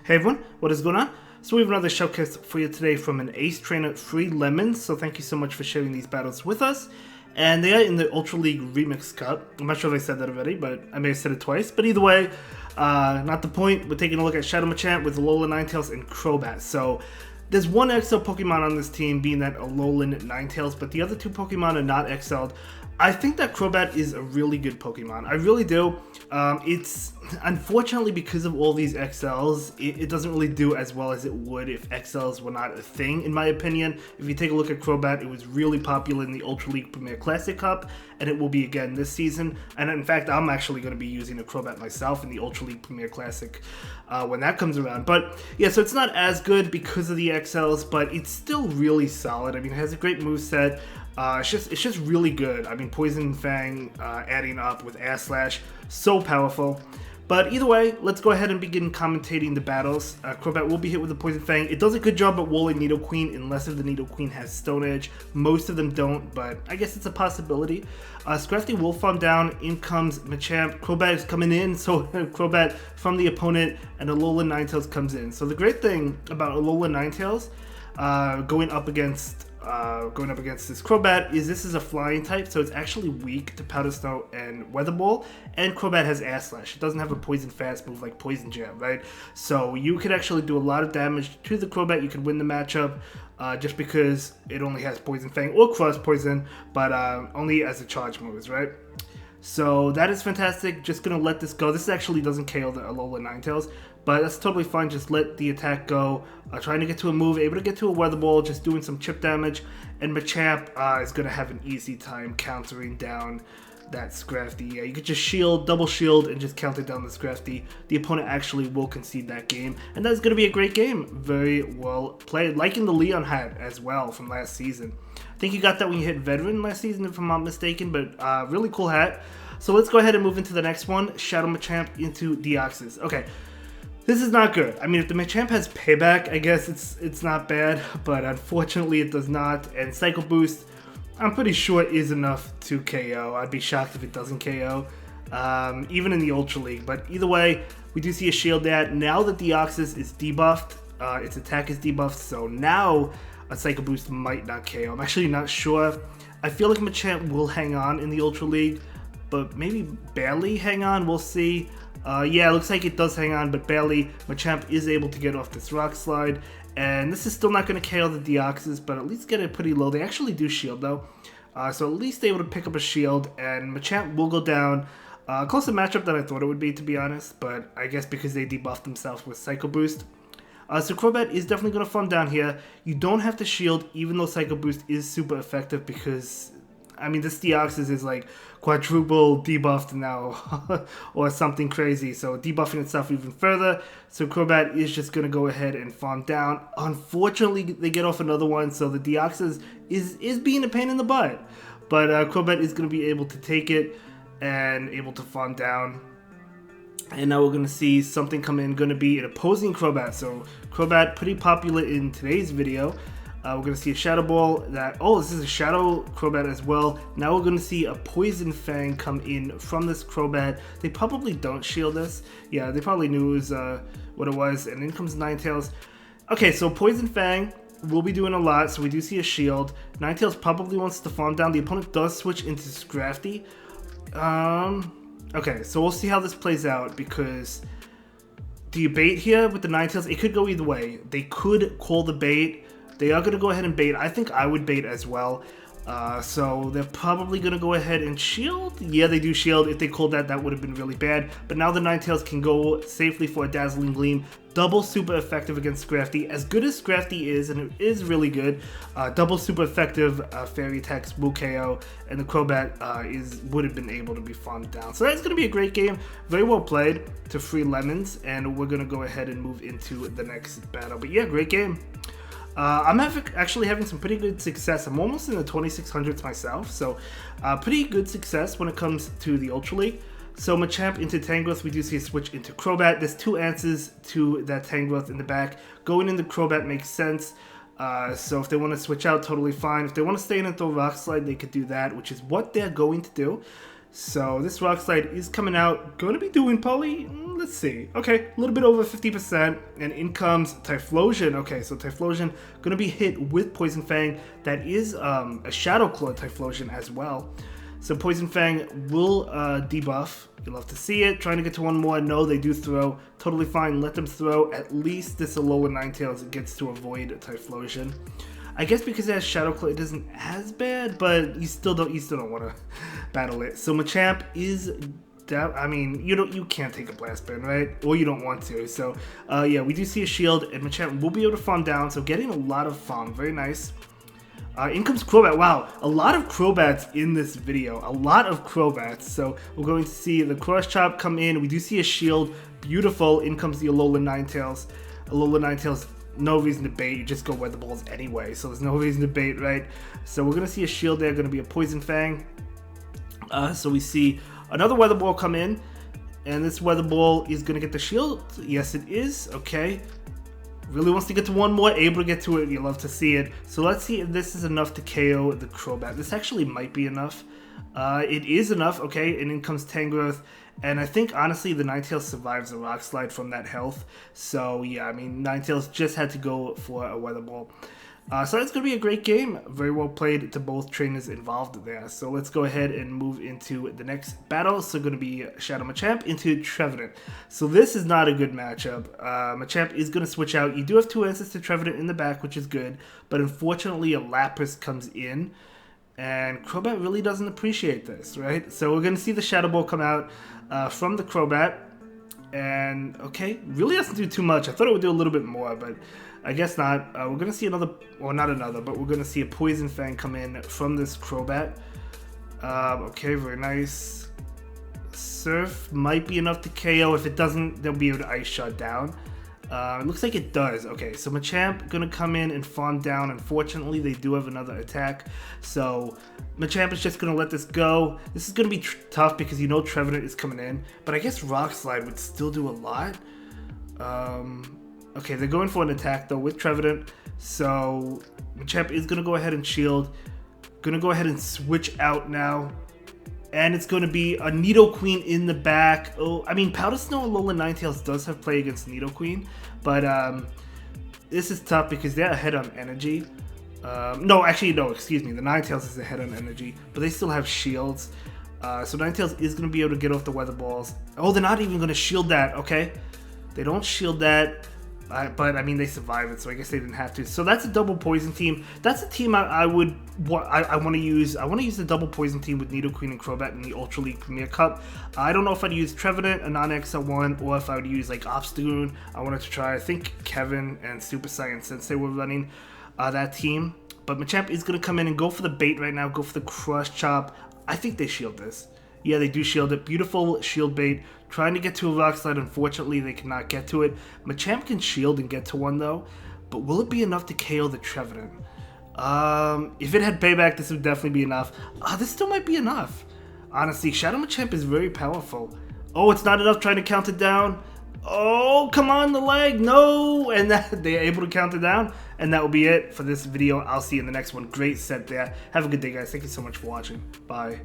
Hey everyone, what is going on? So we have another showcase for you today from an Ace Trainer Free Lemons, so thank you so much for sharing these battles with us. And they are in the Ultra League Remix Cup. I'm not sure if I said that already, but I may have said it twice. But either way, not the point. We're taking a look at Shadow Machamp with Alolan Ninetales and Crobat. So there's one XL Pokemon on this team, being that Alolan Ninetales, but the other two Pokemon are not XL'd. I think that Crobat is a really good Pokemon. I really do. It's unfortunately because of all these XLs, it doesn't really do as well as it would if XLs were not a thing, in my opinion. If you take a look at Crobat, it was really popular in the Ultra League Premier Classic Cup, and it will be again this season. And in fact, I'm actually going to be using a Crobat myself in the Ultra League Premier Classic when that comes around. But yeah, so it's not as good because of the XLs, but it's still really solid. I mean, it has a great moveset. It's just really good. I mean, Poison Fang adding up with Air Slash, so powerful. But either way, let's go ahead and begin commentating the battles. Crobat will be hit with the Poison Fang. It does a good job at walling Nidoqueen, unless if the Nidoqueen has Stone Edge. Most of them don't, but I guess it's a possibility. Scrafty will farm down. In comes Machamp. Crobat is coming in, so Crobat from the opponent, and Alolan Ninetales comes in. So the great thing about Alolan Ninetales going up against this Crobat is this is a flying type, so it's actually weak to Powder Snow and Weather Ball, and Crobat has Air Slash. It doesn't have a poison fast move like Poison Jab, right? So you could actually do a lot of damage to the Crobat. You could win the matchup just because it only has Poison Fang or Cross Poison, but only as a charge moves, right? So that is fantastic. Just gonna let this go. This actually doesn't KO the Alolan Ninetales, but that's totally fine. Just let the attack go. Trying to get to a move, able to get to a Weather Ball, just doing some chip damage. And Machamp is gonna have an easy time countering down that Scrafty. Yeah, you could just shield, double shield, and just counter down the Scrafty. The opponent actually will concede that game, and that's gonna be a great game. Very well played. Liking the Leon hat as well from last season. I think you got that when you hit Veteran last season, if I'm not mistaken, but really cool hat. So let's go ahead and move into the next one. Shadow Machamp into Deoxys. Okay, this is not good. I mean, if the Machamp has Payback, I guess it's not bad, but unfortunately it does not. And Cycle Boost, I'm pretty sure is enough to KO. I'd be shocked if it doesn't KO, even in the Ultra League. But either way, we do see a shield that. Now that Deoxys is debuffed, its attack is debuffed, so now a Cycle Boost might not KO. I'm actually not sure. I feel like Machamp will hang on in the Ultra League, but maybe barely hang on. We'll see. Yeah, it looks like it does hang on, but barely. Machamp is able to get off this Rock Slide, and this is still not going to KO the Deoxys, but at least get it pretty low. They actually do shield, though, so at least able to pick up a shield, and Machamp will go down. Closer matchup than I thought it would be, to be honest, but I guess because they debuffed themselves with Cycle Boost. So Crobat is definitely going to farm down here. You don't have to shield, even though Cycle Boost is super effective, because, I mean, this Deoxys is like quadruple debuffed now, or something crazy, so debuffing itself even further. So Crobat is just going to go ahead and farm down. Unfortunately, they get off another one, so the Deoxys is being a pain in the butt. But Crobat is going to be able to take it and able to farm down. And now we're going to see something come in, going to be an opposing Crobat. So Crobat, pretty popular in today's video. We're going to see a Shadow Ball that, oh, this is a Shadow Crobat as well. Now we're going to see a Poison Fang come in from this Crobat. They probably don't shield this. Yeah, they probably knew it was what it was. And in comes Ninetales. Okay, so Poison Fang will be doing a lot, so we do see a shield. Ninetales probably wants to farm down. The opponent does switch into Scrafty. Okay, so we'll see how this plays out, because do you bait here with the Ninetales? It could go either way. They could call the bait. They are going to go ahead and bait. I think I would bait as well. So they're probably going to go ahead and shield. Yeah, they do shield. If they called that, that would have been really bad. But now the Ninetales can go safely for a Dazzling Gleam. Double super effective against Scrafty. As good as Scrafty is, and it is really good, double super effective fairy attacks will KO, and the Crobat would have been able to be farmed down. So that's going to be a great game. Very well played to Free Lemons, and we're going to go ahead and move into the next battle. But yeah, great game. I'm actually having some pretty good success. I'm almost in the 2600s myself, so pretty good success when it comes to the Ultra League. So Machamp into Tangos, we do see a switch into Crobat. There's two answers to that Tangos in the back. Going into Crobat makes sense. So if they want to switch out, totally fine. If they want to stay in and throw Rock Slide, they could do that, which is what they're going to do. So this Rock Slide is coming out. Going to be doing probably, let's see. Okay, a little bit over 50%. And in comes Typhlosion. Okay, so Typhlosion going to be hit with Poison Fang. That is a Shadow Claw Typhlosion as well. So Poison Fang will debuff. You'll love to see it. Trying to get to one more. No, they do throw. Totally fine. Let them throw. At least this Alola Ninetales gets to avoid Typhlosion. I guess because it has Shadow Claw, it isn't as bad, but you still don't want to battle it. So Machamp is down. I mean, you can't take a Blast Burn, right? Or you don't want to. So yeah, we do see a shield, and Machamp will be able to farm down. So getting a lot of farm, very nice. In comes Crobat. Wow, a lot of Crobats in this video. A lot of Crobats. So we're going to see the Cross Chop come in. We do see a shield. Beautiful. In comes the Alola Ninetales. Alola Ninetales, no reason to bait. You just go Weather Balls anyway. So there's no reason to bait, right? So we're going to see a shield there. Going to be a Poison Fang. So we see another Weather Ball come in. And this Weather Ball is going to get the shield. Yes, it is. Okay. Really wants to get to one more, able to get to it. You love to see it. So let's see if this is enough to KO the Crobat. This actually might be enough. It is enough, okay, and in comes Tangrowth. And I think, honestly, the Ninetales survives a Rock Slide from that health. So, yeah, I mean, Ninetales just had to go for a Weather Ball. So that's going to be a great game. Very well played to both trainers involved there. So let's go ahead and move into the next battle. So going to be Shadow Machamp into Trevenant. So this is not a good matchup. Machamp is going to switch out. You do have 2 answers to Trevenant in the back, which is good. But unfortunately, a Lapras comes in. And Crobat really doesn't appreciate this, right? So we're going to see the Shadow Ball come out from the Crobat. And, okay, really doesn't do too much. I thought it would do a little bit more, but I guess not. We're going to see another, well, not another, but we're going to see a Poison Fang come in from this Crobat. Okay, very nice. Surf might be enough to KO. If it doesn't, they'll be able to Ice Shot down. It looks like it does. Okay, so Machamp going to come in and farm down. Unfortunately, they do have another attack. So Machamp is just going to let this go. This is going to be tough because you know Trevenant is coming in. But I guess Rock Slide would still do a lot. Okay, they're going for an attack, though, with Trevenant. So Machamp is going to go ahead and shield. Going to go ahead and switch out now. And it's going to be a Nidoqueen in the back. Oh, I mean, Powder Snow and Alola Ninetales does have play against Nidoqueen. But this is tough because they're ahead on energy. No, actually, no, excuse me. The Ninetales is ahead on energy. But they still have shields. So Ninetales is going to be able to get off the Weather Balls. Oh, they're not even going to shield that. Okay. They don't shield that. But, I mean, they survived it, so I guess they didn't have to. So that's a double poison team. That's a team I want to use. I want to use the double poison team with Nidoqueen and Crobat in the Ultra League Premier Cup. I don't know if I'd use Trevenant, a non-XL1, or if I would use, like, Obstagoon. I wanted to try, I think, Kevin and Super Saiyan Sensei were running that team. But Machamp is going to come in and go for the bait right now, go for the Crush Chop. I think they shield this. Yeah, they do shield it. Beautiful shield bait. Trying to get to a Rock Slide. Unfortunately, they cannot get to it. Machamp can shield and get to one, though. But will it be enough to KO the Trevenant? If it had payback, this would definitely be enough. This still might be enough. Honestly, Shadow Machamp is very powerful. Oh, it's not enough trying to count it down. Oh, come on, the leg. No. And they're able to count it down. And that will be it for this video. I'll see you in the next one. Great set there. Have a good day, guys. Thank you so much for watching. Bye.